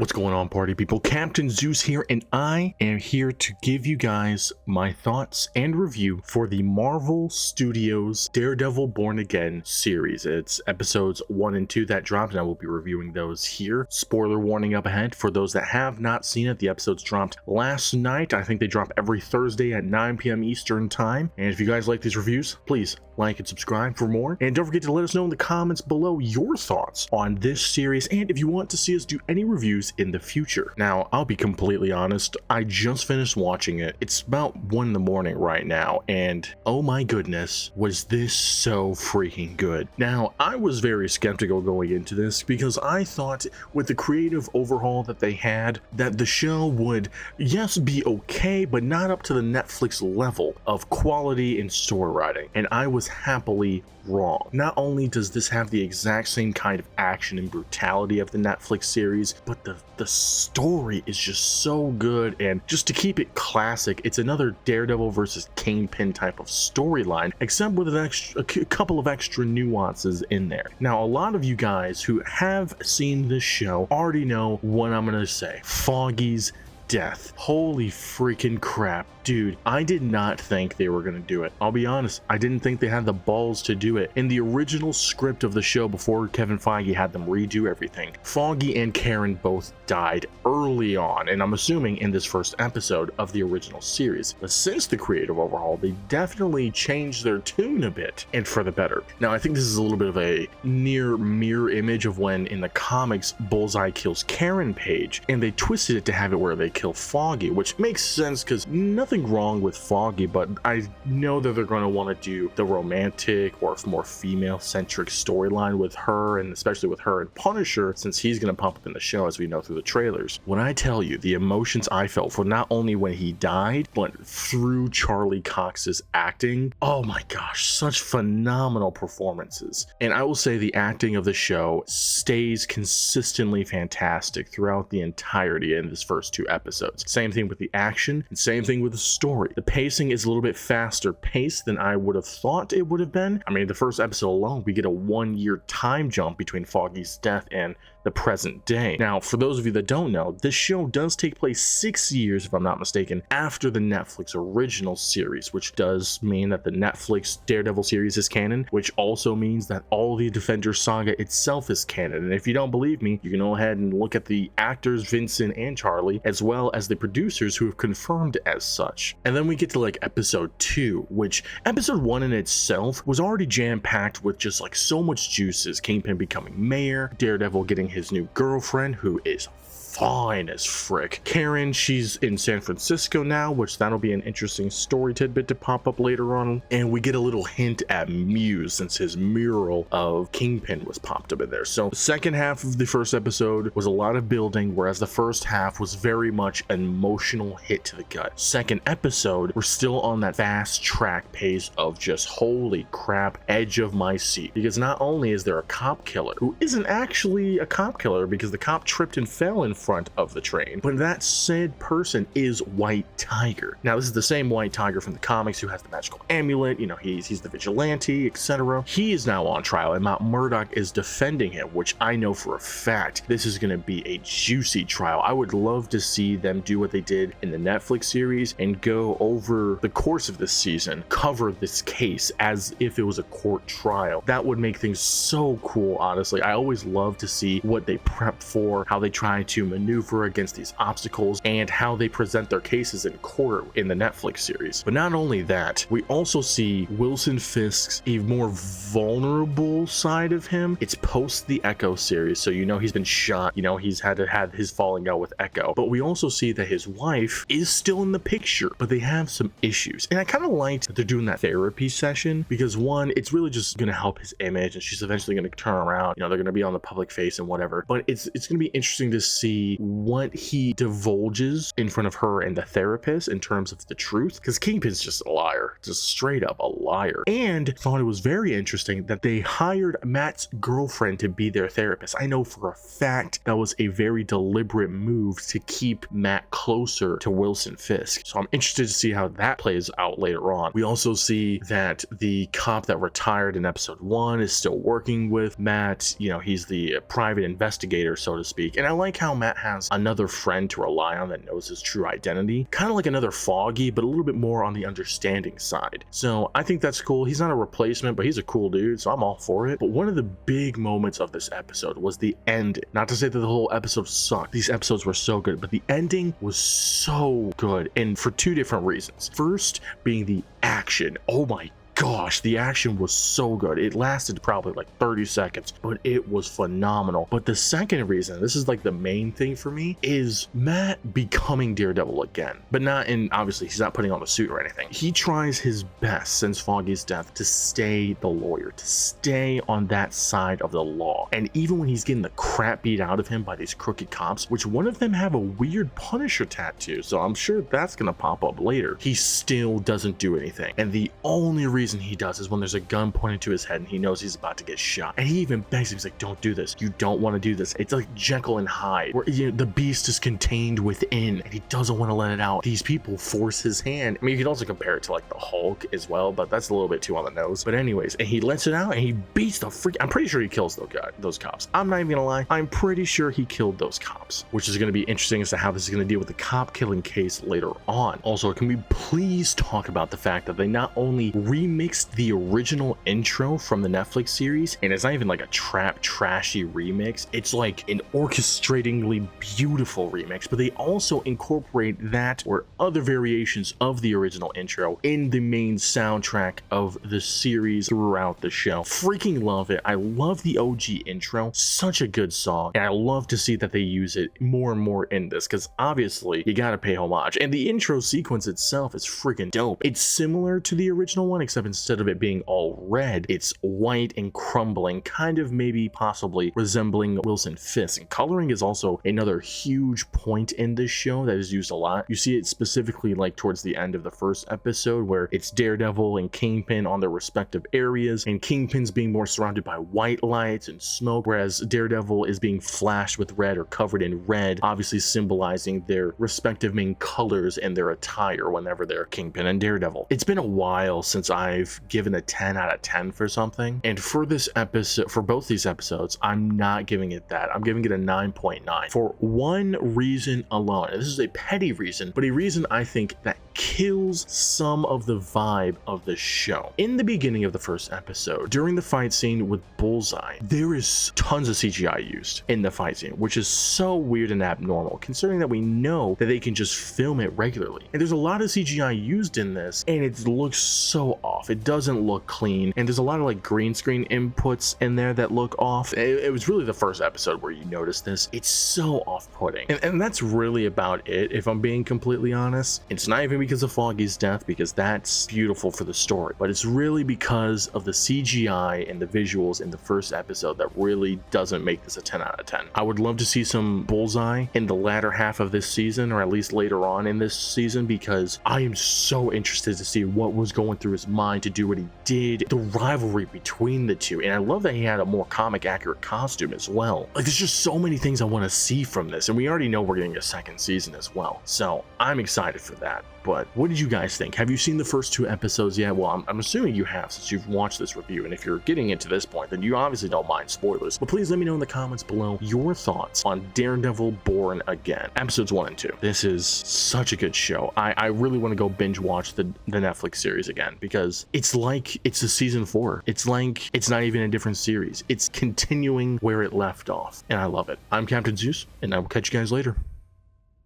What's going on, party people? Captain Zeus here, and I am here to give you guys my thoughts and review for the Marvel Studios Daredevil Born Again series. It's episodes 1 and 2 that dropped, and I will be reviewing those here. Spoiler warning up ahead for those that have not seen it. The episodes dropped last night. I think they drop every Thursday at 9 p.m. Eastern time. And if you guys like these reviews, please like and subscribe for more. And don't forget to let us know in the comments below your thoughts on this series, and if you want to see us do any reviews in the future. Now, I'll be completely honest, I just finished watching it. It's about 1 in the morning right now, and oh my goodness, was this so freaking good. Now, I was very skeptical going into this because I thought with the creative overhaul that they had, that the show would, yes, be okay, but not up to the Netflix level of quality and story writing, and I was happily wrong. Not only does this have the exact same kind of action and brutality of the Netflix series, but the story is just so good, and just to keep it classic, it's another Daredevil versus Kingpin type of storyline, except with a couple of extra nuances in there. Now, a lot of you guys who have seen this show already know what I'm gonna say. Foggy's death. Holy freaking crap. Dude, I did not think they were going to do it. I'll be honest, I didn't think they had the balls to do it. In the original script of the show, before Kevin Feige had them redo everything, Foggy and Karen both died early on, and I'm assuming in this first episode of the original series. But since the creative overhaul, they definitely changed their tune a bit, and for the better. Now, I think this is a little bit of a near mirror image of when in the comics Bullseye kills Karen Page, and they twisted it to have it where they kill Foggy, which makes sense because nothing wrong with Foggy, but I know that they're going to want to do the romantic or more female-centric storyline with her, and especially with her and Punisher, since he's going to pop up in the show, as we know through the trailers. When I tell you the emotions I felt for not only when he died, but through Charlie Cox's acting, oh my gosh, such phenomenal performances. And I will say the acting of the show stays consistently fantastic throughout the entirety in this first 2 episodes. Same thing with the action, and same thing with the story. The pacing is a little bit faster paced than I would have thought it would have been. I mean, the first episode alone, we get a 1-year time jump between Foggy's death and the present day. Now, for those of you that don't know, this show does take place 6 years, if I'm not mistaken, after the Netflix original series, which does mean that the Netflix Daredevil series is canon, which also means that all the Defender saga itself is canon. And if you don't believe me, you can go ahead and look at the actors Vincent and Charlie, as well as the producers who have confirmed as such. And then we get to like episode 2, which episode 1 in itself was already jam-packed with just like so much juices. Kingpin becoming mayor, Daredevil getting his new girlfriend, who is fine as frick. Karen, she's in San Francisco now, which that'll be an interesting story tidbit to pop up later on. And we get a little hint at Muse, since his mural of Kingpin was popped up in there. So the second half of the first episode was a lot of building, whereas the first half was very much an emotional hit to the gut. Second episode, we're still on that fast track pace of just holy crap, edge of my seat. Because not only is there a cop killer who isn't actually a cop killer because the cop tripped and fell in front of the train, but that said person is White Tiger. Now, this is the same White Tiger from the comics who has the magical amulet, you know, he's the vigilante, etc. He is now on trial, and Matt Murdock is defending him, which I know for a fact this is going to be a juicy trial. I would love to see them do what they did in the Netflix series and go over the course of this season, cover this case as if it was a court trial. That would make things so cool, honestly. I always love to see what they prep for, how they try to maneuver against these obstacles, and how they present their cases in court in the Netflix series. But not only that, we also see Wilson Fisk's a more vulnerable side of him. It's post the Echo series, so you know he's been shot, you know he's had to have his falling out with Echo, but we also see that his wife is still in the picture, but they have some issues. And I kind of liked that they're doing that therapy session, because one, it's really just going to help his image, and she's eventually going to turn around, you know, they're going to be on the public face and whatever, but it's going to be interesting to see what he divulges in front of her and the therapist in terms of the truth, because Kingpin's just a liar, just straight up a liar. And thought it was very interesting that they hired Matt's girlfriend to be their therapist. I know for a fact that was a very deliberate move to keep Matt closer to Wilson Fisk, so I'm interested to see how that plays out later on. We also see that the cop that retired in episode 1 is still working with Matt. You know, he's the private investigator, so to speak, and I like how Matt Matt has another friend to rely on that knows his true identity, kind of like another Foggy, but a little bit more on the understanding side. So I think that's cool. He's not a replacement, but he's a cool dude, so I'm all for it. But one of the big moments of this episode was the ending. Not to say that the whole episode sucked. These episodes were so good, but the ending was so good, and for two different reasons. First being the action. Oh my gosh, the action was so good. It lasted probably like 30 seconds, but it was phenomenal. But the second reason, this is like the main thing for me, is Matt becoming Daredevil again. But not in, obviously, he's not putting on a suit or anything. He tries his best since Foggy's death to stay the lawyer, to stay on that side of the law. And even when he's getting the crap beat out of him by these crooked cops, which one of them have a weird Punisher tattoo, so I'm sure that's gonna pop up later, he still doesn't do anything. And the only reason he does is when there's a gun pointed to his head and he knows he's about to get shot, and he even begs him, he's like, don't do this, you don't want to do this. It's like Jekyll and Hyde, where the beast is contained within and he doesn't want to let it out. These people force his hand. I mean, you could also compare it to like the Hulk as well, but that's a little bit too on the nose. But anyways, and he lets it out and he beats the freak. I'm pretty sure he kills those cops. I'm not even gonna lie, I'm pretty sure he killed those cops, which is going to be interesting as to how this is going to deal with the cop killing case later on. Also, can we please talk about the fact that they not only remixed the original intro from the Netflix series, and it's not even like a trashy remix, it's like an orchestratingly beautiful remix, but they also incorporate that or other variations of the original intro in the main soundtrack of the series throughout the show. Freaking love it. I love the OG intro, such a good song, and I love to see that they use it more and more in this, because obviously you gotta pay homage, and the intro sequence itself is freaking dope. It's similar to the original one, except instead of it being all red, it's white and crumbling, kind of maybe possibly resembling Wilson Fisk. And coloring is also another huge point in this show that is used a lot. You see it specifically like towards the end of the first episode, where it's Daredevil and Kingpin on their respective areas, and Kingpin's being more surrounded by white lights and smoke, whereas Daredevil is being flashed with red or covered in red, obviously symbolizing their respective main colors and their attire whenever they're Kingpin and Daredevil. It's been a while since I've given a 10 out of 10 for something, and for this episode, for both these episodes, I'm not giving it that. I'm giving it a 9.9 for one reason alone, and this is a petty reason, but a reason I think that kills some of the vibe of the show. In the beginning of the first episode, during the fight scene with Bullseye, there is tons of CGI used in the fight scene, which is so weird and abnormal considering that we know that they can just film it regularly. And there's a lot of CGI used in this, and it looks so off. It doesn't look clean, and there's a lot of like green screen inputs in there that look off. It was really the first episode where you notice this. It's so off-putting, and that's really about it, if I'm being completely honest. It's not even because of Foggy's death, because that's beautiful for the story, but it's really because of the CGI and the visuals in the first episode that really doesn't make this a 10 out of 10. I would love to see some Bullseye in the latter half of this season, or at least later on in this season, because I am so interested to see what was going through his mind to do what he did, the rivalry between the two, and I love that he had a more comic accurate costume as well. Like, there's just so many things I want to see from this, and we already know we're getting a second season as well, so I'm excited for that. But what did you guys think? Have you seen the first two episodes yet? Well, I'm assuming you have, since you've watched this review, and if you're getting it to this point, then you obviously don't mind spoilers. But please let me know in the comments below your thoughts on Daredevil Born Again, episodes 1 and 2. This is such a good show. I really want to go binge watch the Netflix series again, because it's like it's a season 4. It's like it's not even a different series. It's continuing where it left off, and I love it. I'm Captain Zeus, and I will catch you guys later.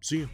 See you.